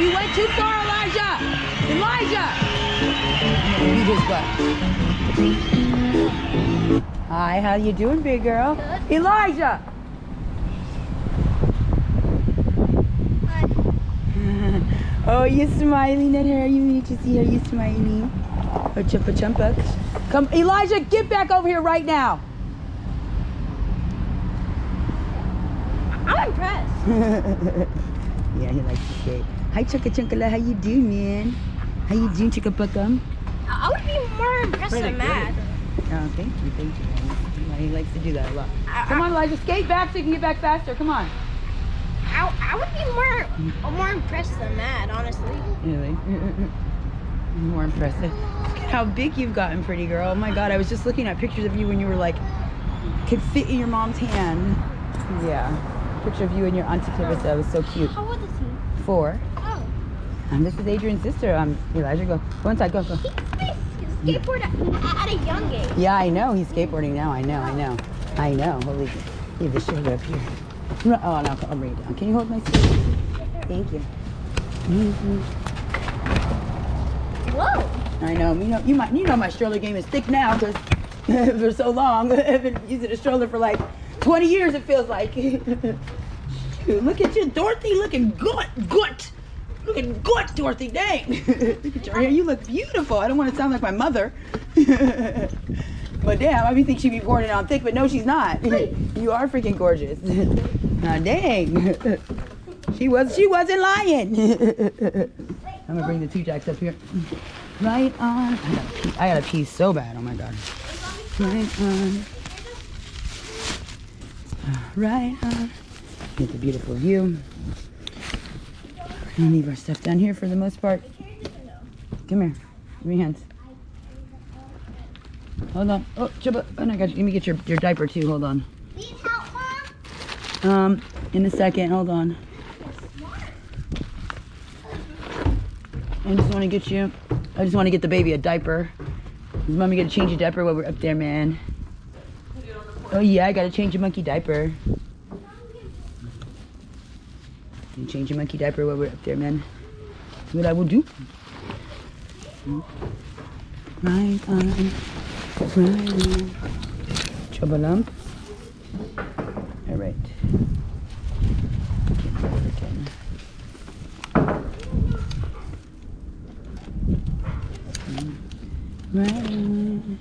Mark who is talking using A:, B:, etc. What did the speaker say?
A: you went too far, Elijah. Elijah. Beat his butt. Hi, how you doing, big girl? Good. Elijah. Oh, you smiling at her? You need to see her. You smiling? Oh, chumpa chumpa. Come, Elijah, get back over here right now.
B: I'm impressed.
A: Yeah, he likes to skate. Hi, Chunka Chunkala. How you doing, man? How you doing, Chicka Puckum?
B: I would be more impressed than mad.
A: Oh, thank you, thank you. He likes to do that a lot. Come on, Elijah, skate back so you can get back faster. Come on.
B: I would be more impressed than mad, honestly.
A: Really? More impressive. Look at how big you've gotten, pretty girl. Oh my God, I was just looking at pictures of you when you were like, could fit in your mom's hand. Yeah. Picture of you and your auntie Clarissa. That was so cute.
B: How old is he?
A: 4.
B: Oh.
A: And this is Adrian's sister. Elijah, go. Go inside, go.
B: He skateboard at a young age.
A: Yeah, I know. He's skateboarding now. I know. Holy, leave the shoulder up here. Oh, no, I'll bring it down. Can you hold my skate? Thank you.
B: Whoa.
A: I know. You know my stroller game is thick now because for so long I've been using a stroller for like 20 years. It feels like. Shoot, look at you, Dorothy, looking good. Looking good, Dorothy. Dang. Look at your hair. You look beautiful. I don't want to sound like my mother. But damn, I think she'd be pouring it on thick, but no, she's not. You are freaking gorgeous. Now, dang. She wasn't lying. I'm gonna bring the 2 jacks up here. Right on. I gotta pee so bad. Oh my God. Right on. Right on. Get the beautiful view. We're gonna leave our stuff down here for the most part. Come here. Give me your hands. Hold on. Oh, Chubba. Oh, no, I got you. Let me get your diaper too. Hold on.
B: Need help, Mom?
A: In a second. Hold on. I just want to get the baby a diaper. Is Mommy gonna change your diaper while we're up there, man? Oh yeah, I gotta change your monkey diaper. You change your monkey diaper while we're up there, man. That's what I will do. Right on. Chubba lump. All right. Right on.